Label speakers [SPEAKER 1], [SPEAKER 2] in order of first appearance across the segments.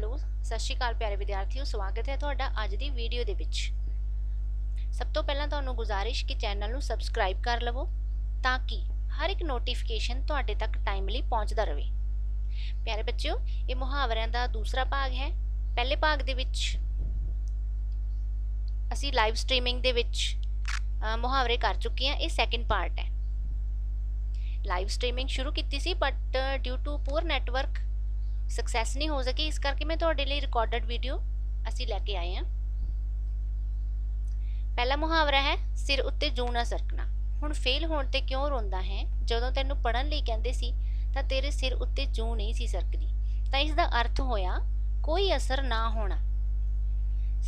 [SPEAKER 1] Hello ਸਤਿ ਸ਼੍ਰੀ ਅਕਾਲ ਪਿਆਰੇ ਵਿਦਿਆਰਥੀਓ, ਸਵਾਗਤ ਹੈ ਤੁਹਾਡਾ ਅੱਜ ਦੀ ਵੀਡੀਓ ਦੇ ਵਿੱਚ। ਸਭ ਤੋਂ ਪਹਿਲਾਂ ਤੁਹਾਨੂੰ ਗੁਜ਼ਾਰਿਸ਼ ਕਿ ਚੈਨਲ ਨੂੰ ਸਬਸਕ੍ਰਾਈਬ ਕਰ ਲਵੋ ਤਾਂ ਕਿ ਹਰ ਇੱਕ ਨੋਟੀਫਿਕੇਸ਼ਨ ਤੁਹਾਡੇ ਤੱਕ ਟਾਈਮਲੀ ਪਹੁੰਚਦਾ ਰਹੇ। ਪਿਆਰੇ ਬੱਚਿਓ, ਇਹ ਮੁਹਾਵਰਿਆਂ ਦਾ ਦੂਸਰਾ ਭਾਗ ਹੈ। ਪਹਿਲੇ ਭਾਗ ਦੇ ਵਿੱਚ ਅਸੀਂ ਲਾਈਵ ਸਟ੍ਰੀਮਿੰਗ ਦੇ ਵਿੱਚ ਮੁਹਾਵਰੇ ਕਰ ਚੁੱਕੇ ਹਾਂ। ਇਹ ਸੈਕਿੰਡ ਪਾਰਟ ਹੈ। ਲਾਈਵ ਸਟ੍ਰੀਮਿੰਗ ਸ਼ੁਰੂ ਕੀਤੀ ਸੀ but due to poor network success नहीं हो सकी, इस करके मैं तुहाडे लई रिकॉर्डेड वीडियो असी लैके आए हैं। पहला मुहावरा है सिर उत्ते जूं ना सरकना। हुण फेल होण ते क्यों रोंदा है? जदों तैनूं पढ़न लई कहंदे सी तां तेरे सिर उत्ते जूं नहीं सी सरकदी। तां इस दा अर्थ होया कोई असर ना होना।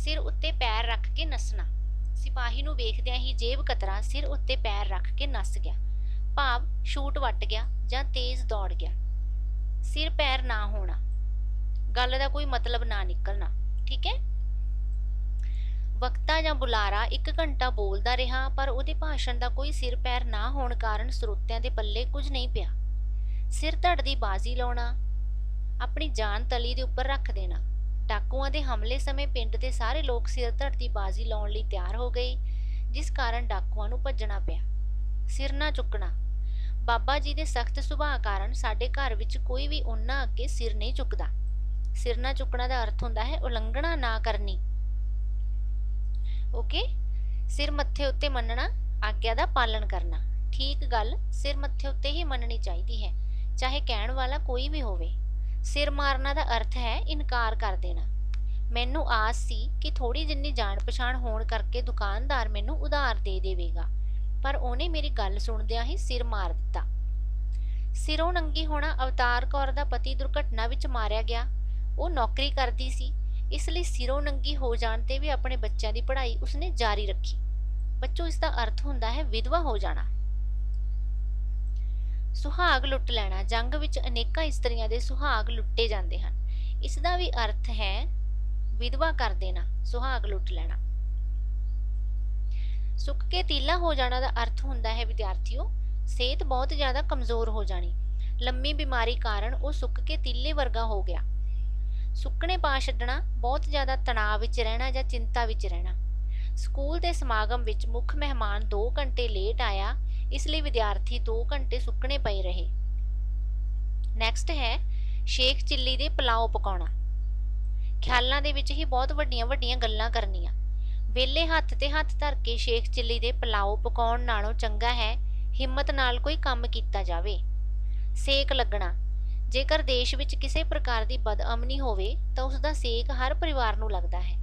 [SPEAKER 1] सिर उत्ते पैर रख के नसना। सिपाही नूं वेखदिआं ही जेब कतरा सिर उत्ते पैर रख के नस गया, भाव शूट वट गया जां तेज दौड़ गया। सिर पैर ना होना, गल का कोई मतलब ना निकलना। ठीक है। वक्ता या बुलारा 1 घंटा बोलता रहा पर उहदे भाषण का कोई सिर पैर ना होने कारण ਸਰੋਤਿਆਂ ਦੇ पल्ले कुछ नहीं पिया। सिर धड़ दी बाजी लाउणा, अपनी जान तली दे उपर रख देना। डाकुआं दे हमले समय पिंड दे सारे लोग सिर धड़ दी बाजी लाउण लई तैयार हो गए, जिस कारण डाकुआं नूं भज्जणा पिया। सिर ना चुकना, बाबा जी दे सख्त सुभाਅ कारण साडे घर विच कोई भी उन्हां अगे सिर नहीं चुकदा। सिर ना चुकना दा अर्थ हुंदा है उलंघना ना करनी। ओके। सिर मत्थे उत्ते मनना, आग्या दा पालन करना। ठीक गल सिर मत्थे उत्ते ही मननी चाहिदी है, चाहे कहण वाला कोई भी होवे। सिर मारना दा अर्थ है इनकार कर देना। मैनू आस सी कि थोड़ी जिन्नी जान पछाण होण करके दुकानदार मैनू उधार दे देवेगा, पर उहने मेरी गल सुणदिआं ही सिर मार दिता। सिरों नंगी होना, अवतार कौर दा पति दुर्घटना विच मारिया गया। वो नौकरी करदी सी, इसलिए सिरों नंगी हो जाण ते भी अपने बच्चों की पढ़ाई उसने जारी रखी। बच्चों, इसका अर्थ हुंदा है विधवा हो जाना। सुहाग लुट लेना, जंग विच अनेकां इस्त्रियां दे सुहाग लुट्टे जांदे हन। इसदा भी अर्थ है विधवा कर देना, सुहाग लुट लेना। सुक के तीला हो जाना का अर्थ हुंदा है विद्यार्थियों सेहत बहुत ज़्यादा कमज़ोर हो जानी। लंबी बीमारी कारण वो सुक के तीले वर्गा हो गया। सुकने पा छड्डना, बहुत ज़्यादा तनाव विच रहना या चिंता विच रहना। स्कूल के समागम विच मुख मेहमान 2 घंटे लेट आया, इसलिए विद्यार्थी 2 घंटे सुकने पए रहे। नैक्सट है शेख चिल्ली दे पुलाव पकाउणा। ख्यालां दे विच ही बहुत वड्डियां वड्डियां गल्लां करनियां। वेले हत्थ ते हत्थ धर के शेख चिल्ली दे पुलाव पकाउण नालों चंगा है हिम्मत नाल कोई काम कीता जावे। सेक लगना, जेकर देश विच किसी प्रकार की बदअमनी होवे तां उसदा सेक हर परिवार नूं लगदा है।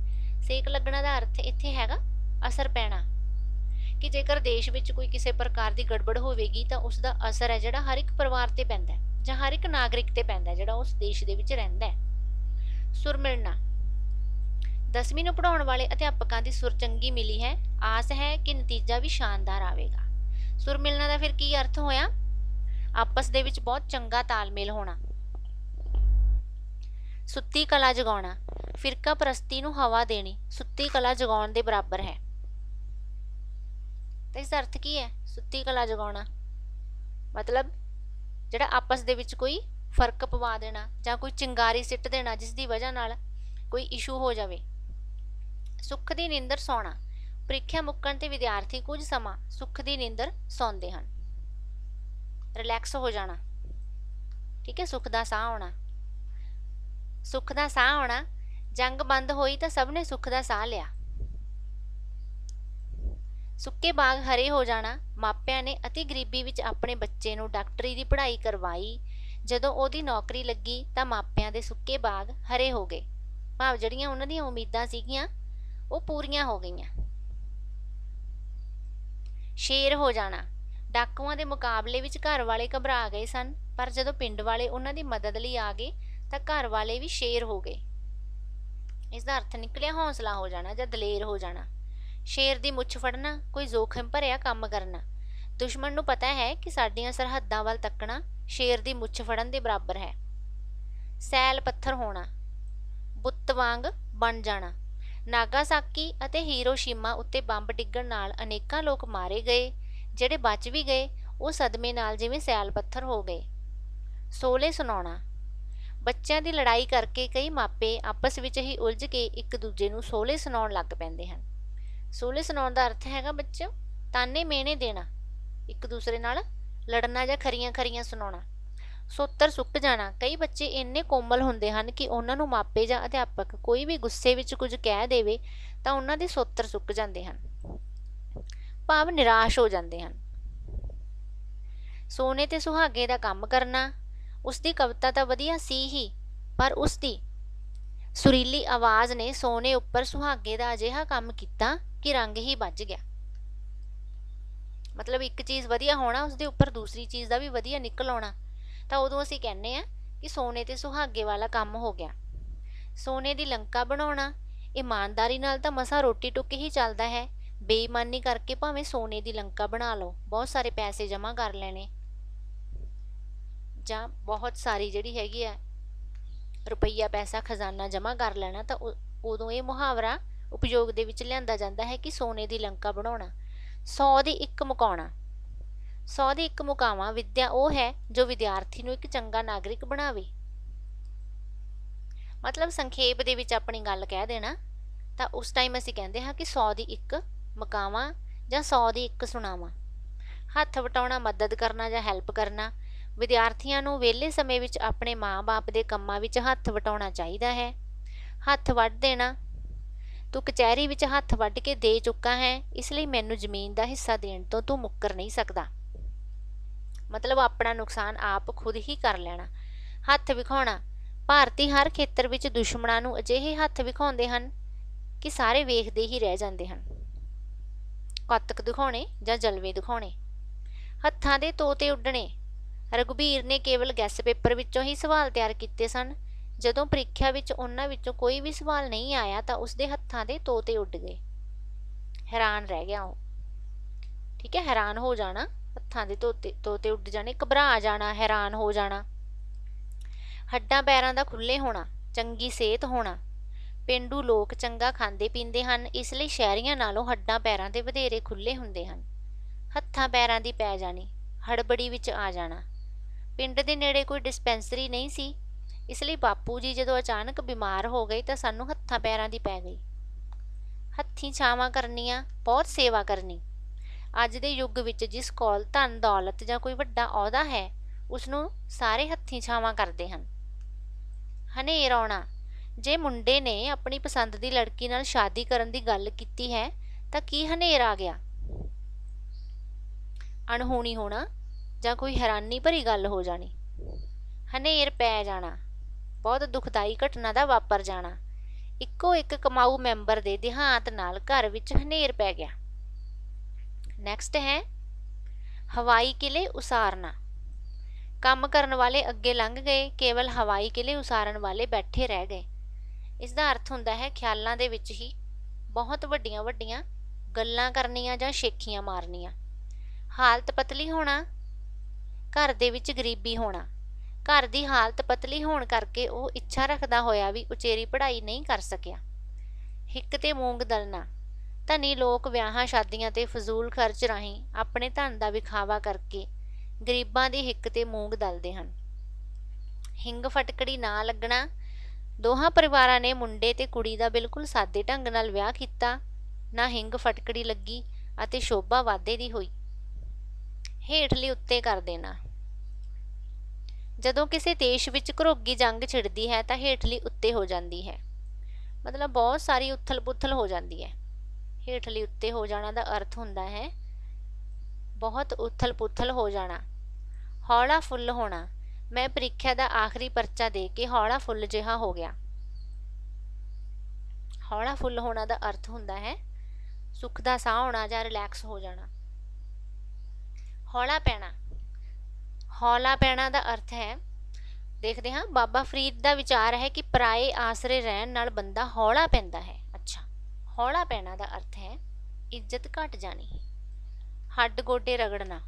[SPEAKER 1] सेक लगना दा अर्थ इत्थे हैगा असर पैना, कि जेकर देश विच कोई किसी प्रकार की गड़बड़ होवेगी तां उसदा असर है जिहड़ा हर एक परिवार ते पैंदा है जां हर एक नागरिक ते पैंदा है जिहड़ा उस देश दे विच रहिंदा है। सुर मिलना, 10वीं नूं पढ़ाउण वाले अध्यापकों की सुर चंगी मिली है, आस है कि नतीजा भी शानदार आवेगा। सुर मिलना का फिर की अर्थ होया? आपस दे विच बहुत चंगा तालमेल होना। सुत्ती कला जगाउणा, फिरका परस्ती नूं हवा देनी सुत्ती कला जगाउण दे बराबर है। तो इसका अर्थ की है? सुत्ती कला जगाउणा मतलब जिहड़ा आपस दे विच कोई फर्क पवा देना जां कोई चिंगारी सिੱਟ देना जिस दी वजह नाल कोई इशू हो जावे। सुख दी नींदर सौना, ਪ੍ਰੀਖਿਆ ਮੁੱਕਣ ਤੇ ਵਿਦਿਆਰਥੀ ਕੁਝ ਸਮਾਂ ਸੁੱਖ ਦੀ ਨੀਂਦਰ ਸੌਂਦੇ ਹਨ। ਰਿਲੈਕਸ ਹੋ ਜਾਣਾ। ਠੀਕ ਹੈ। ਸੁੱਖ ਦਾ ਸਾਹ ਆਉਣਾ, ਸੁੱਖ ਦਾ ਸਾਹ ਆਉਣਾ। ਜੰਗ ਬੰਦ ਹੋਈ ਤਾਂ ਸਭ ਨੇ ਸੁੱਖ ਦਾ ਸਾਹ ਲਿਆ। ਸੁੱਕੇ ਬਾਗ ਹਰੇ ਹੋ ਜਾਣਾ, ਮਾਪਿਆਂ ਨੇ ਅਤੀ ਗਰੀਬੀ ਵਿੱਚ ਆਪਣੇ ਬੱਚੇ ਨੂੰ ਡਾਕਟਰੀ ਦੀ ਪੜ੍ਹਾਈ ਕਰਵਾਈ। ਜਦੋਂ ਉਹਦੀ ਨੌਕਰੀ ਲੱਗੀ ਤਾਂ ਮਾਪਿਆਂ ਦੇ ਸੁੱਕੇ ਬਾਗ ਹਰੇ ਹੋ ਗਏ, ਭਾਵ ਜਿਹੜੀਆਂ ਉਹਨਾਂ ਦੀਆਂ ਉਮੀਦਾਂ ਸੀਗੀਆਂ ਉਹ ਪੂਰੀਆਂ ਹੋ ਗਈਆਂ। शेर हो जाना, डाकुआं दे मुकाबले विच घर वाले घबरा गए सन, पर जदों पिंड वाले उन्हां दी मदद लई आ गए तां घर वाले भी शेर हो गए। इसदा अर्थ निकलिया हौसला हो जाना जां दलेर हो जाना। शेर दी मुੱਛ फड़ना, कोई जोखिम भरिया काम करना। दुश्मन नूं पता है कि साडियां सरहदां वल तकना शेर दी मुੱਛ फड़न दे बराबर है। सैल पत्थर होना, बुੱਤ वांग बन जाना। नागासाकी ਅਤੇ ਹੀਰੋਸ਼ੀਮਾ ਉੱਤੇ ਬੰਬ ਡਿੱਗਣ ਨਾਲ ਅਨੇਕਾਂ ਲੋਕ ਮਾਰੇ ਗਏ, ਜਿਹੜੇ ਬਚ ਵੀ ਗਏ ਉਹ ਸਦਮੇ ਨਾਲ ਜਿਵੇਂ ਸੈਲ ਪੱਥਰ ਹੋ ਗਏ। ਸੋਲੇ ਸੁਣਾਉਣਾ, ਬੱਚਿਆਂ ਦੀ ਲੜਾਈ ਕਰਕੇ ਕਈ ਮਾਪੇ ਆਪਸ ਵਿੱਚ ਹੀ ਉਲਝ ਕੇ ਇੱਕ ਦੂਜੇ ਨੂੰ ਸੋਹਲੇ ਸੁਣਾਉਣ ਲੱਗ ਪੈਂਦੇ ਹਨ। ਸੋਹਲੇ ਸੁਣਾਉਣ ਦਾ ਅਰਥ ਹੈਗਾ ਬੱਚਿਓ ਤਾਨੇ ਮਿਹਣੇ ਦੇਣਾ, ਇੱਕ ਦੂਸਰੇ ਨਾਲ ਲੜਨਾ ਜਾਂ ਖਰੀਆਂ ਖਰੀਆਂ ਸੁਣਾਉਣਾ। ਸੋਤਰ ਸੁੱਕ ਜਾਣਾ, ਕਈ ਬੱਚੇ ਇੰਨੇ ਕੋਮਲ ਹੁੰਦੇ ਹਨ ਕਿ ਉਹਨਾਂ ਨੂੰ ਮਾਪੇ ਜਾਂ ਅਧਿਆਪਕ ਕੋਈ ਵੀ ਗੁੱਸੇ ਵਿੱਚ ਕੁਝ ਕਹਿ ਦੇਵੇ ਤਾਂ ਉਹਨਾਂ ਦੇ ਸੋਤਰ ਸੁੱਕ ਜਾਂਦੇ ਹਨ, ਭਾਵ ਨਿਰਾਸ਼ ਹੋ ਜਾਂਦੇ ਹਨ। ਸੋਨੇ ਤੇ ਸੁਹਾਗੇ ਦਾ ਕੰਮ ਕਰਨਾ, ਉਸਦੀ ਕਵਿਤਾ ਤਾਂ ਵਧੀਆ ਸੀ ਹੀ, ਪਰ ਉਸਦੀ ਸੁਰੀਲੀ ਆਵਾਜ਼ ਨੇ ਸੋਨੇ ਉੱਪਰ ਸੁਹਾਗੇ ਦਾ ਅਜਿਹਾ ਕੰਮ ਕੀਤਾ ਕਿ ਰੰਗ ਹੀ ਵੱਜ ਗਿਆ। ਮਤਲਬ ਇੱਕ ਚੀਜ਼ ਵਧੀਆ ਹੋਣਾ, ਉਸਦੇ ਉੱਪਰ ਦੂਸਰੀ ਚੀਜ਼ ਦਾ ਵੀ ਵਧੀਆ ਨਿਕਲ ਆਉਣਾ, ਤਾਂ ਉਦੋਂ ਅਸੀਂ ਕਹਿੰਦੇ ਆ ਕਿ ਸੋਨੇ ਤੇ ਸੁਹਾਗੇ ਵਾਲਾ ਕੰਮ ਹੋ ਗਿਆ। ਸੋਨੇ ਦੀ ਲੰਕਾ ਬਣਾਉਣਾ, ਇਮਾਨਦਾਰੀ ਨਾਲ ਤਾਂ ਮਸਾਂ ਰੋਟੀ ਟੁੱਕ ਹੀ ਚੱਲਦਾ ਹੈ, ਬੇਈਮਾਨੀ ਕਰਕੇ ਭਾਵੇਂ ਸੋਨੇ ਦੀ ਲੰਕਾ ਬਣਾ ਲਓ, ਬਹੁਤ ਸਾਰੇ ਪੈਸੇ ਜਮ੍ਹਾਂ ਕਰ ਲੈਣੇ ਜਾਂ ਬਹੁਤ ਸਾਰੀ ਜਿਹੜੀ ਹੈਗੀ ਆ ਰੁਪਈਆ ਪੈਸਾ ਖਜ਼ਾਨਾ ਜਮ੍ਹਾਂ ਕਰ ਲੈਣਾ, ਤਾਂ ਉਦੋਂ ਇਹ ਮੁਹਾਵਰਾ ਉਪਯੋਗ ਦੇ ਵਿੱਚ ਲਿਆਂਦਾ ਜਾਂਦਾ ਹੈ ਕਿ ਸੋਨੇ ਦੀ ਲੰਕਾ ਬਣਾਉਣਾ। 100 ਦੀ ਇੱਕ ਮੁਕਾਉਣਾ, 100 ਦੀ ਇੱਕ ਮੁਕਾਵਾਂ ਵਿੱਦਿਆ ਉਹ ਹੈ ਜੋ ਵਿਦਿਆਰਥੀ ਨੂੰ ਇੱਕ ਚੰਗਾ ਨਾਗਰਿਕ ਬਣਾਵੇ। ਮਤਲਬ ਸੰਖੇਪ ਦੇ ਵਿੱਚ ਆਪਣੀ ਗੱਲ ਕਹਿ ਦੇਣਾ ਤਾਂ ਉਸ ਟਾਈਮ ਅਸੀਂ ਕਹਿੰਦੇ ਹਾਂ ਕਿ 100 ਦੀ ਇੱਕ ਮੁਕਾਵਾਂ ਜਾਂ 100 ਦੀ ਇੱਕ ਸੁਣਾਵਾਂ। ਹੱਥ ਵਟਾਉਣਾ, ਮਦਦ ਕਰਨਾ ਜਾਂ ਹੈਲਪ ਕਰਨਾ, ਵਿਦਿਆਰਥੀਆਂ ਨੂੰ ਵਿਹਲੇ ਸਮੇਂ ਵਿੱਚ ਆਪਣੇ ਮਾਂ-ਬਾਪ ਦੇ ਕੰਮਾਂ ਵਿੱਚ ਹੱਥ ਵਟਾਉਣਾ ਚਾਹੀਦਾ ਹੈ। ਹੱਥ ਵੱਢ ਦੇਣਾ, ਤੂੰ ਕਚਹਿਰੀ ਵਿੱਚ ਹੱਥ ਵੱਢ ਕੇ ਦੇ ਚੁੱਕਾ ਹੈ, ਇਸ ਲਈ ਮੈਨੂੰ ਜ਼ਮੀਨ ਦਾ ਹਿੱਸਾ ਦੇਣ ਤੋਂ ਤੂੰ ਮੁੱਕਰ ਨਹੀਂ ਸਕਦਾ। ਮਤਲਬ ਆਪਣਾ ਨੁਕਸਾਨ ਆਪ ਖੁਦ ਹੀ ਕਰ ਲੈਣਾ। ਹੱਥ ਵਿਖਾਉਣਾ, ਭਾਰਤੀ ਹਰ ਖੇਤਰ ਵਿੱਚ ਦੁਸ਼ਮਣਾਂ ਨੂੰ ਅਜਿਹੇ ਹੱਥ ਵਿਖਾਉਂਦੇ ਹਨ ਕਿ ਸਾਰੇ ਵੇਖਦੇ ਹੀ ਰਹਿ ਜਾਂਦੇ ਹਨ। ਕੌਤਕ ਦਿਖਾਉਣੇ ਜਾਂ ਜਲਵੇ ਦਿਖਾਉਣੇ। ਹੱਥਾਂ ਦੇ ਤੋਤੇ ਉੱਡਣੇ, ਰਘੁਬੀਰ ਨੇ ਕੇਵਲ ਗੈਸ ਪੇਪਰ ਵਿੱਚੋਂ ਹੀ ਸਵਾਲ ਤਿਆਰ ਕੀਤੇ ਸਨ। ਜਦੋਂ ਪ੍ਰੀਖਿਆ ਵਿੱਚ ਉਹਨਾਂ ਵਿੱਚੋਂ ਕੋਈ ਵੀ ਸਵਾਲ ਨਹੀਂ ਆਇਆ ਤਾਂ ਉਸਦੇ ਹੱਥਾਂ ਦੇ ਤੋਤੇ ਉੱਡ ਗਏ। ਹੈਰਾਨ ਰਹਿ ਗਿਆ ਉਹ, ਠੀਕ ਹੈ, ਹੈਰਾਨ ਹੋ ਜਾਣਾ, ਹੱਥਾਂ ਦੇ ਤੋਤੇ ਉੱਡ ਜਾਣੇ, ਘਬਰਾ ਜਾਣਾ, ਹੈਰਾਨ ਹੋ ਜਾਣਾ। ਹੱਡਾਂ ਪੈਰਾਂ ਦਾ ਖੁੱਲ੍ਹੇ ਹੋਣਾ, ਚੰਗੀ ਸਿਹਤ ਹੋਣਾ। ਪੇਂਡੂ ਲੋਕ ਚੰਗਾ ਖਾਂਦੇ ਪੀਂਦੇ ਹਨ, ਇਸ ਲਈ ਸ਼ਹਿਰੀਆਂ ਨਾਲੋਂ ਹੱਡਾਂ ਪੈਰਾਂ ਦੇ ਵਧੇਰੇ ਖੁੱਲ੍ਹੇ ਹੁੰਦੇ ਹਨ। ਹੱਥਾਂ ਪੈਰਾਂ ਦੀ ਪੈ ਜਾਣੀ, ਹੜਬੜੀ ਵਿੱਚ ਆ ਜਾਣਾ। ਪਿੰਡ ਦੇ ਨੇੜੇ ਕੋਈ ਡਿਸਪੈਂਸਰੀ ਨਹੀਂ ਸੀ, ਇਸ ਲਈ ਬਾਪੂ ਜੀ ਜਦੋਂ ਅਚਾਨਕ ਬਿਮਾਰ ਹੋ ਗਏ ਤਾਂ ਸਾਨੂੰ ਹੱਥਾਂ ਪੈਰਾਂ ਦੀ ਪੈ ਗਈ। ਹੱਥੀਂ ਛਾਵਾਂ ਕਰਨੀਆਂ, ਬਹੁਤ ਸੇਵਾ ਕਰਨੀ। ਅੱਜ ਦੇ ਯੁੱਗ ਵਿੱਚ ਜਿਸ ਕੋਲ ਧਨ ਦੌਲਤ ਜਾਂ ਕੋਈ ਵੱਡਾ ਅਹੁਦਾ ਹੈ ਉਸਨੂੰ ਸਾਰੇ ਹੱਥੀਂ ਛਾਵਾਂ ਕਰਦੇ ਹਨ। ਹਨੇਰ ਆਉਣਾ, ਜੇ ਮੁੰਡੇ ਨੇ ਆਪਣੀ ਪਸੰਦ ਦੀ ਲੜਕੀ ਨਾਲ ਸ਼ਾਦੀ ਕਰਨ ਦੀ ਗੱਲ ਕੀਤੀ ਹੈ ਤਾਂ ਕੀ ਹਨੇਰ ਆ ਗਿਆ। ਅਣਹੋਣੀ ਹੋਣਾ ਜਾਂ ਕੋਈ ਹੈਰਾਨੀ ਭਰੀ ਗੱਲ ਹੋ ਜਾਣੀ। ਹਨੇਰ ਪੈ ਜਾਣਾ, ਬਹੁਤ ਦੁਖਦਾਈ ਘਟਨਾ ਦਾ ਵਾਪਰ ਜਾਣਾ। ਇੱਕੋ ਇੱਕ ਕਮਾਊ ਮੈਂਬਰ ਦੇ ਦੇਹਾਂਤ ਨਾਲ ਘਰ ਵਿੱਚ ਹਨੇਰ ਪੈ ਗਿਆ। ਨੈਕਸਟ ਹੈ ਹਵਾਈ ਕਿਲੇ ਉਸਾਰਨਾ। ਕੰਮ ਕਰਨ ਵਾਲੇ ਅੱਗੇ ਲੰਘ ਗਏ, ਕੇਵਲ ਹਵਾਈ ਕਿਲੇ ਉਸਾਰਨ ਵਾਲੇ ਬੈਠੇ ਰਹਿ ਗਏ। ਇਸ ਦਾ ਅਰਥ ਹੁੰਦਾ ਹੈ ਖਿਆਲਾਂ ਦੇ ਵਿੱਚ ਹੀ ਬਹੁਤ ਵੱਡੀਆਂ ਵੱਡੀਆਂ ਗੱਲਾਂ ਕਰਨੀਆਂ ਜਾਂ ਸ਼ੇਖੀਆਂ ਮਾਰਨੀਆਂ। ਹਾਲਤ ਪਤਲੀ ਹੋਣਾ, ਘਰ ਦੇ ਵਿੱਚ ਗਰੀਬੀ ਹੋਣਾ। ਘਰ ਦੀ ਹਾਲਤ ਪਤਲੀ ਹੋਣ ਕਰਕੇ ਉਹ ਇੱਛਾ ਰੱਖਦਾ ਹੋਇਆ ਵੀ ਉਚੇਰੀ ਪੜ੍ਹਾਈ ਨਹੀਂ ਕਰ ਸਕਿਆ। ਹਿੱਕ ਤੇ ਮੂੰਗ ਦਲਣਾ, ਧਨੀ ਲੋਕ ਵਿਆਹਾਂ ਸ਼ਾਦੀਆਂ ਤੇ ਫਜ਼ੂਲ ਖਰਚ ਰਾਹੀਂ ਆਪਣੇ ਧਨ ਦਾ ਵਿਖਾਵਾ ਕਰਕੇ ਗਰੀਬਾਂ ਦੀ ਹਿੱਕ ਤੇ ਮੂੰਗ ਦਲਦੇ ਹਨ। ਹਿੰਗ ਫਟਕੜੀ ਨਾ ਲੱਗਣਾ, ਦੋਹਾਂ ਪਰਿਵਾਰਾਂ ਨੇ ਮੁੰਡੇ ਤੇ ਕੁੜੀ ਦਾ ਬਿਲਕੁਲ ਸਾਦੇ ਢੰਗ ਨਾਲ ਵਿਆਹ ਕੀਤਾ, ਨਾ ਹਿੰਗ ਫਟਕੜੀ ਲੱਗੀ ਅਤੇ ਸ਼ੋਭਾ ਵਾਧੇ ਦੀ ਹੋਈ। ਹੇਠਲੀ ਉੱਤੇ ਕਰ ਦੇਣਾ, ਜਦੋਂ ਕਿਸੇ ਦੇਸ਼ ਵਿੱਚ ਘਰੋਗੀ ਜੰਗ ਛਿੜਦੀ ਹੈ ਤਾਂ ਹੇਠਲੀ ਉੱਤੇ ਹੋ ਜਾਂਦੀ ਹੈ। ਮਤਲਬ ਬਹੁਤ ਸਾਰੀ ਉਥਲ ਪੁਥਲ ਹੋ ਜਾਂਦੀ ਹੈ। ਹੇਠਲੀ ਉੱਤੇ ਹੋ ਜਾਣਾ ਦਾ ਅਰਥ ਹੁੰਦਾ ਹੈ ਬਹੁਤ ਉਥਲ ਪੁਥਲ ਹੋ ਜਾਣਾ। ਹੌਲਾ ਫੁੱਲ ਹੋਣਾ, ਮੈਂ ਪ੍ਰੀਖਿਆ ਦਾ ਆਖਰੀ ਪਰਚਾ ਦੇ ਕੇ ਹੌਲਾ ਫੁੱਲ ਜਿਹਾ ਹੋ ਗਿਆ। ਹੌਲਾ ਫੁੱਲ ਹੋਣਾ ਦਾ ਅਰਥ ਹੁੰਦਾ ਹੈ ਸੁੱਖ ਦਾ ਸਾਹ ਆਉਣਾ ਜਾਂ ਰਿਲੈਕਸ ਹੋ ਜਾਣਾ। ਹੌਲਾ ਪੈਣਾ, ਹੌਲਾ ਪੈਣਾ ਦਾ ਅਰਥ ਹੈ, ਦੇਖਦੇ ਹਾਂ, ਬਾਬਾ ਫਰੀਦ ਦਾ ਵਿਚਾਰ ਹੈ ਕਿ ਪਰਾਏ ਆਸਰੇ ਰਹਿਣ ਨਾਲ ਬੰਦਾ ਹੌਲਾ ਪੈਂਦਾ ਹੈ। ਅੱਛਾ, ਹੌਲਾ ਪੈਣਾ ਦਾ ਅਰਥ ਹੈ ਇੱਜ਼ਤ ਘਟ ਜਾਣੀ। ਹੱਡ ਗੋਡੇ ਰਗੜਨਾ,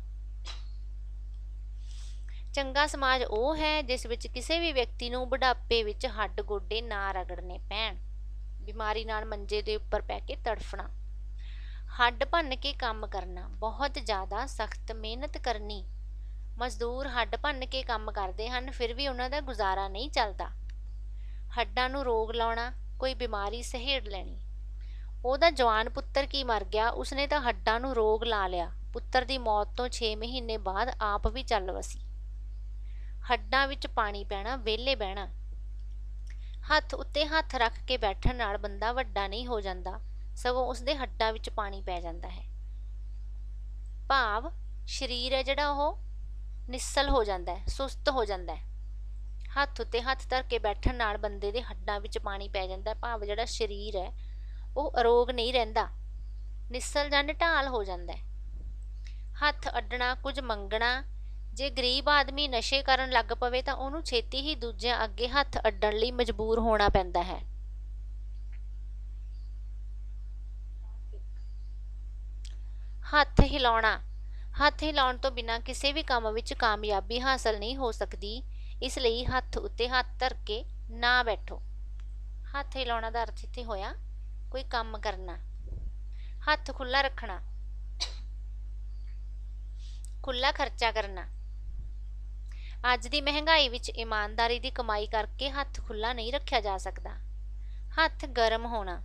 [SPEAKER 1] ਚੰਗਾ ਸਮਾਜ ਉਹ ਹੈ ਜਿਸ ਵਿੱਚ ਕਿਸੇ ਵੀ ਵਿਅਕਤੀ ਨੂੰ ਬੁਢਾਪੇ ਵਿੱਚ ਹੱਡ ਗੋਡੇ ਨਾ ਰਗੜਨੇ ਪੈਣ। ਬਿਮਾਰੀ ਨਾਲ ਮੰਜੇ ਦੇ ਉੱਪਰ ਪੈ ਕੇ ਤੜਫਣਾ। ਹੱਡ ਭੰਨ ਕੇ ਕੰਮ ਕਰਨਾ, ਬਹੁਤ ਜ਼ਿਆਦਾ ਸਖਤ ਮਿਹਨਤ ਕਰਨੀ। ਮਜ਼ਦੂਰ ਹੱਡ ਭੰਨ ਕੇ ਕੰਮ ਕਰਦੇ ਹਨ, ਫਿਰ ਵੀ ਉਹਨਾਂ ਦਾ ਗੁਜ਼ਾਰਾ ਨਹੀਂ ਚੱਲਦਾ। ਹੱਡਾਂ ਨੂੰ ਰੋਗ ਲਾਉਣਾ, ਕੋਈ ਬਿਮਾਰੀ ਸਹੇੜ ਲੈਣੀ। ਉਹਦਾ ਜਵਾਨ ਪੁੱਤਰ ਕੀ ਮਰ ਗਿਆ, ਉਸਨੇ ਤਾਂ ਹੱਡਾਂ ਨੂੰ ਰੋਗ ਲਾ ਲਿਆ। ਪੁੱਤਰ ਦੀ ਮੌਤ ਤੋਂ 6 ਮਹੀਨੇ ਬਾਅਦ ਆਪ ਵੀ ਚੱਲ ਵਸੀ। ਹੱਡਾਂ ਵਿੱਚ ਪਾਣੀ ਪੈਣਾ, ਵਿਹਲੇ ਬਹਿਣਾ। ਹੱਥ ਉੱਤੇ ਹੱਥ ਰੱਖ ਕੇ ਬੈਠਣ ਨਾਲ ਬੰਦਾ ਵੱਡਾ ਨਹੀਂ ਹੋ ਜਾਂਦਾ, ਸਗੋਂ ਉਸਦੇ ਹੱਡਾਂ ਵਿੱਚ ਪਾਣੀ ਪੈ ਜਾਂਦਾ ਹੈ। ਭਾਵ ਸਰੀਰ ਹੈ ਜਿਹੜਾ ਉਹ ਨਿੱਸਲ ਹੋ ਜਾਂਦਾ ਹੈ, ਸੁਸਤ ਹੋ ਜਾਂਦਾ ਹੈ। ਹੱਥ ਉੱਤੇ ਹੱਥ ਧਰ ਕੇ ਬੈਠਣ ਨਾਲ ਬੰਦੇ ਦੇ ਹੱਡਾਂ ਵਿੱਚ ਪਾਣੀ ਪੈ ਜਾਂਦਾ, ਭਾਵ ਜਿਹੜਾ ਸਰੀਰ ਹੈ ਉਹ ਅਰੋਗ ਨਹੀਂ ਰਹਿੰਦਾ, ਨਿੱਸਲ ਜਾਂ ਨਿਢਾਲ ਹੋ ਜਾਂਦਾ ਹੈ। ਹੱਥ ਅੱਡਣਾ, ਕੁਝ ਮੰਗਣਾ। ਜੇ ਗਰੀਬ ਆਦਮੀ ਨਸ਼ੇ ਕਰਨ ਲੱਗ ਪਵੇ ਤਾਂ ਉਹਨੂੰ ਛੇਤੀ ਹੀ ਦੂਜਿਆਂ ਅੱਗੇ ਹੱਥ ਅੱਡਣ ਲਈ ਮਜਬੂਰ ਹੋਣਾ ਪੈਂਦਾ ਹੈ। ਹੱਥ ਹਿਲਾਉਣਾ। ਹੱਥ ਹਿਲਾਉਣ ਤੋਂ ਬਿਨਾਂ ਕਿਸੇ ਵੀ ਕੰਮ ਵਿੱਚ ਕਾਮਯਾਬੀ ਹਾਸਲ ਨਹੀਂ ਹੋ ਸਕਦੀ, ਇਸ ਲਈ ਹੱਥ ਉੱਤੇ ਹੱਥ ਧਰ ਕੇ ਨਾ ਬੈਠੋ। ਹੱਥ ਹਿਲਾਉਣਾ ਦਾ ਅਰਥ ਇੱਥੇ ਹੋਇਆ ਕੋਈ ਕੰਮ ਕਰਨਾ। ਹੱਥ ਖੁੱਲਾ ਰੱਖਣਾ, ਖੁੱਲਾ ਖਰਚਾ ਕਰਨਾ। ਅੱਜ ਦੀ ਮਹਿੰਗਾਈ ਵਿੱਚ ਇਮਾਨਦਾਰੀ ਦੀ ਕਮਾਈ ਕਰਕੇ ਹੱਥ ਖੁੱਲਾ ਨਹੀਂ ਰੱਖਿਆ ਜਾ ਸਕਦਾ। ਹੱਥ ਗਰਮ ਹੋਣਾ।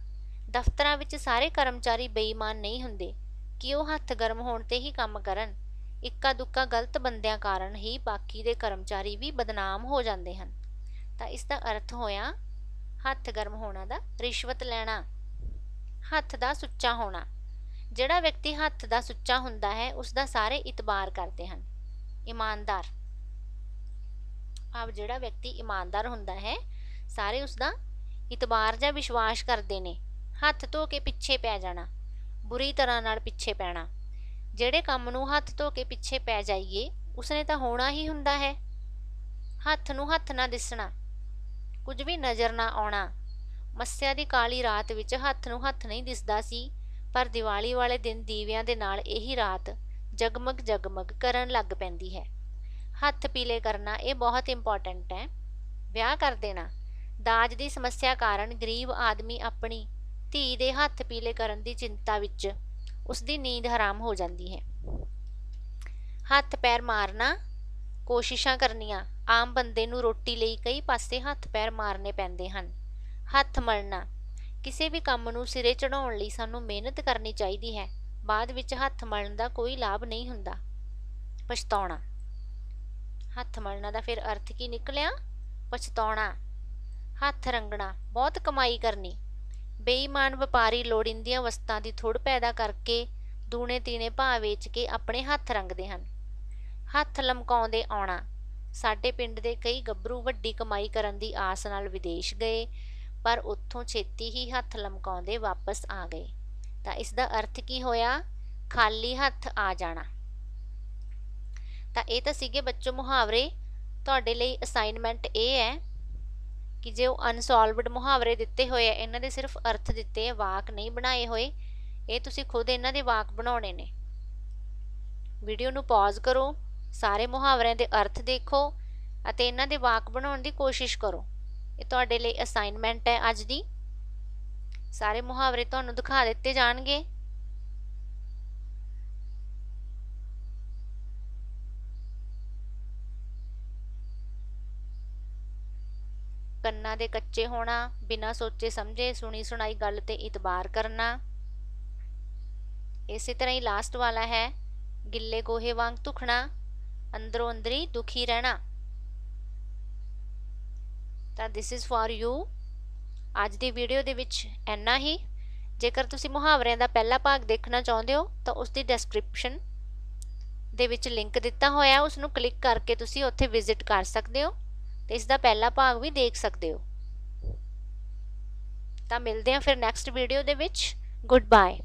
[SPEAKER 1] ਦਫ਼ਤਰਾਂ ਵਿੱਚ ਸਾਰੇ ਕਰਮਚਾਰੀ ਬੇਈਮਾਨ ਨਹੀਂ ਹੁੰਦੇ ਕਿ ਉਹ ਹੱਥ ਗਰਮ ਹੋਣ ਤੇ ਹੀ ਕੰਮ ਕਰਨ। ਇੱਕਾ ਦੁੱਕਾ ਗਲਤ ਬੰਦਿਆਂ ਕਾਰਨ ਹੀ ਬਾਕੀ ਦੇ ਕਰਮਚਾਰੀ ਵੀ ਬਦਨਾਮ ਹੋ ਜਾਂਦੇ ਹਨ। ਤਾਂ ਇਸ ਦਾ ਅਰਥ ਹੋਇਆ ਹੱਥ ਗਰਮ ਹੋਣਾ ਦਾ ਰਿਸ਼ਵਤ ਲੈਣਾ। ਹੱਥ ਦਾ ਸੁੱਚਾ ਹੋਣਾ। ਜਿਹੜਾ ਵਿਅਕਤੀ ਹੱਥ ਦਾ ਸੁੱਚਾ ਹੁੰਦਾ ਹੈ ਉਸ ਦਾ ਸਾਰੇ ਇਤਬਾਰ ਕਰਦੇ ਹਨ। ਇਮਾਨਦਾਰ ਭਾਵ ਜਿਹੜਾ ਵਿਅਕਤੀ ਇਮਾਨਦਾਰ ਹੁੰਦਾ ਹੈ ਸਾਰੇ ਉਸ ਦਾ ਇਤਬਾਰ ਜਾਂ ਵਿਸ਼ਵਾਸ ਕਰਦੇ ਨੇ। ਹੱਥ ਧੋ ਕੇ ਪਿੱਛੇ ਪੈ ਜਾਣਾ, ਬੁਰੀ ਤਰ੍ਹਾਂ ਨਾਲ ਪਿੱਛੇ ਪੈਣਾ। ਜਿਹੜੇ ਕੰਮ ਨੂੰ ਹੱਥ ਧੋ ਕੇ ਪਿੱਛੇ ਪੈ ਜਾਈਏ ਉਸਨੇ ਤਾਂ ਹੋਣਾ ਹੀ ਹੁੰਦਾ ਹੈ। ਹੱਥ ਨੂੰ ਹੱਥ ਨਾ ਦਿਸਣਾ, ਕੁਝ ਵੀ ਨਜ਼ਰ ਨਾ ਆਉਣਾ। ਮੱਸਿਆ ਦੀ ਕਾਲੀ ਰਾਤ ਵਿੱਚ ਹੱਥ ਨੂੰ ਹੱਥ ਨਹੀਂ ਦਿਸਦਾ ਸੀ, ਪਰ ਦੀਵਾਲੀ ਵਾਲੇ ਦਿਨ ਦੀਵਿਆਂ ਦੇ ਨਾਲ ਇਹੀ ਰਾਤ ਜਗਮਗ ਜਗਮਗ ਕਰਨ ਲੱਗ ਪੈਂਦੀ ਹੈ। ਹੱਥ ਪੀਲੇ ਕਰਨਾ, ਇਹ ਬਹੁਤ ਇੰਪੋਰਟੈਂਟ ਹੈ। ਵਿਆਹ ਕਰ ਦੇਣਾ। ਦਾਜ ਦੀ ਸਮੱਸਿਆ ਕਾਰਨ ਗਰੀਬ ਆਦਮੀ ਆਪਣੀ ਧੀ ਦੇ ਹੱਥ ਪੀਲੇ ਕਰਨ ਦੀ ਚਿੰਤਾ ਵਿੱਚ ਉਸਦੀ ਨੀਂਦ ਹਰਾਮ ਹੋ ਜਾਂਦੀ ਹੈ। ਹੱਥ ਪੈਰ ਮਾਰਨਾ, ਕੋਸ਼ਿਸ਼ਾਂ ਕਰਨੀਆਂ। ਆਮ ਬੰਦੇ ਨੂੰ ਰੋਟੀ ਲਈ ਕਈ ਪਾਸੇ ਹੱਥ ਪੈਰ ਮਾਰਨੇ ਪੈਂਦੇ ਹਨ। ਹੱਥ ਮਲਣਾ। ਕਿਸੇ ਵੀ ਕੰਮ ਨੂੰ ਸਿਰੇ ਚੜਾਉਣ ਲਈ ਸਾਨੂੰ ਮਿਹਨਤ ਕਰਨੀ ਚਾਹੀਦੀ ਹੈ, ਬਾਅਦ ਵਿੱਚ ਹੱਥ ਮਲਣ ਦਾ ਕੋਈ ਲਾਭ ਨਹੀਂ ਹੁੰਦਾ। ਪਛਤਾਉਣਾ। ਹੱਥ ਮਲਣਾ ਦਾ ਫਿਰ ਅਰਥ ਕੀ ਨਿਕਲਿਆ? ਪਛਤਾਉਣਾ। ਹੱਥ ਰੰਗਣਾ, ਬਹੁਤ ਕਮਾਈ ਕਰਨੀ। ਬੇਈਮਾਨ ਵਪਾਰੀ ਲੋੜੀਂਦੀਆਂ ਵਸਤਾਂ ਦੀ ਥੁੜ ਪੈਦਾ ਕਰਕੇ ਦੂਣੇ ਤੀਣੇ ਭਾਅ ਵੇਚ ਕੇ ਆਪਣੇ ਹੱਥ ਰੰਗਦੇ ਹਨ। ਹੱਥ ਲਮਕਾਉਂਦੇ ਆਉਣਾ। ਸਾਡੇ ਪਿੰਡ ਦੇ ਕਈ ਗੱਭਰੂ ਵੱਡੀ ਕਮਾਈ ਕਰਨ ਦੀ ਆਸ ਨਾਲ ਵਿਦੇਸ਼ ਗਏ, ਪਰ ਉੱਥੋਂ ਛੇਤੀ ਹੀ ਹੱਥ ਲਮਕਾਉਂਦੇ ਵਾਪਸ ਆ ਗਏ। ਤਾਂ ਇਸ ਦਾ ਅਰਥ ਕੀ ਹੋਇਆ? ਖਾਲੀ ਹੱਥ ਆ ਜਾਣਾ। ਤਾਂ ਇਹ ਤਾਂ ਸੀਗੇ ਬੱਚੋ ਮੁਹਾਵਰੇ। ਤੁਹਾਡੇ ਲਈ ਅਸਾਈਨਮੈਂਟ ਇਹ ਹੈ ਕਿ ਜੇ ਉਹ ਅਨਸੋਲਵਡ ਮੁਹਾਵਰੇ ਦਿੱਤੇ ਹੋਏ ਆ, ਇਹਨਾਂ ਦੇ ਸਿਰਫ ਅਰਥ ਦਿੱਤੇ ਆ, ਵਾਕ ਨਹੀਂ ਬਣਾਏ ਹੋਏ। ਇਹ ਤੁਸੀਂ ਖੁਦ ਇਹਨਾਂ ਦੇ ਵਾਕ ਬਣਾਉਣੇ ਨੇ। ਵੀਡੀਓ ਨੂੰ ਪੌਜ਼ ਕਰੋ, ਸਾਰੇ ਮੁਹਾਵਰਿਆਂ ਦੇ ਅਰਥ ਦੇਖੋ ਅਤੇ ਇਹਨਾਂ ਦੇ ਵਾਕ ਬਣਾਉਣ ਦੀ ਕੋਸ਼ਿਸ਼ ਕਰੋ। ਇਹ ਤੁਹਾਡੇ ਲਈ ਅਸਾਈਨਮੈਂਟ ਹੈ ਅੱਜ ਦੀ। ਸਾਰੇ ਮੁਹਾਵਰੇ ਤੁਹਾਨੂੰ ਦਿਖਾ ਦਿੱਤੇ ਜਾਣਗੇ। ਕੰਨਾਂ ਦੇ ਕੱਚੇ ਹੋਣਾ, ਬਿਨਾਂ ਸੋਚੇ ਸਮਝੇ ਸੁਣੀ ਸੁਣਾਈ ਗੱਲ ਤੇ ਇਤਬਾਰ ਕਰਨਾ। ਇਸੇ ਤਰ੍ਹਾਂ ਹੀ ਲਾਸਟ ਵਾਲਾ ਹੈ, ਗਿੱਲੇ ਗੋਹੇ ਵਾਂਗ ਧੁਖਣਾ, ਅੰਦਰੋਂ ਅੰਦਰੀ ਦੁਖੀ ਰਹਿਣਾ। ਤਾਂ ਦਿਸ ਇਜ਼ ਫॉर ਯੂ। ਅੱਜ ਦੀ ਵੀਡੀਓ ਦੇ ਵਿੱਚ ਇੰਨਾ ਹੀ। ਜੇਕਰ ਤੁਸੀਂ ਮੁਹਾਵਰਿਆਂ ਦਾ ਪਹਿਲਾ ਭਾਗ ਦੇਖਣਾ ਚਾਹੁੰਦੇ ਹੋ ਤਾਂ ਉਸ ਦੀ ਡਿਸਕ੍ਰਿਪਸ਼ਨ ਦੇ ਵਿੱਚ ਲਿੰਕ ਦਿੱਤਾ ਹੋਇਆ, ਉਸ ਨੂੰ ਕਲਿੱਕ ਕਰਕੇ ਤੁਸੀਂ ਉੱਥੇ ਵਿਜ਼ਿਟ ਕਰ ਸਕਦੇ ਹੋ ਤੇ ਇਸ ਦਾ ਪਹਿਲਾ ਭਾਗ ਵੀ ਦੇਖ ਸਕਦੇ ਹੋ। ਤਾਂ ਮਿਲਦੇ ਹਾਂ ਫਿਰ ਨੈਕਸਟ ਵੀਡੀਓ ਦੇ ਵਿੱਚ। Good bye.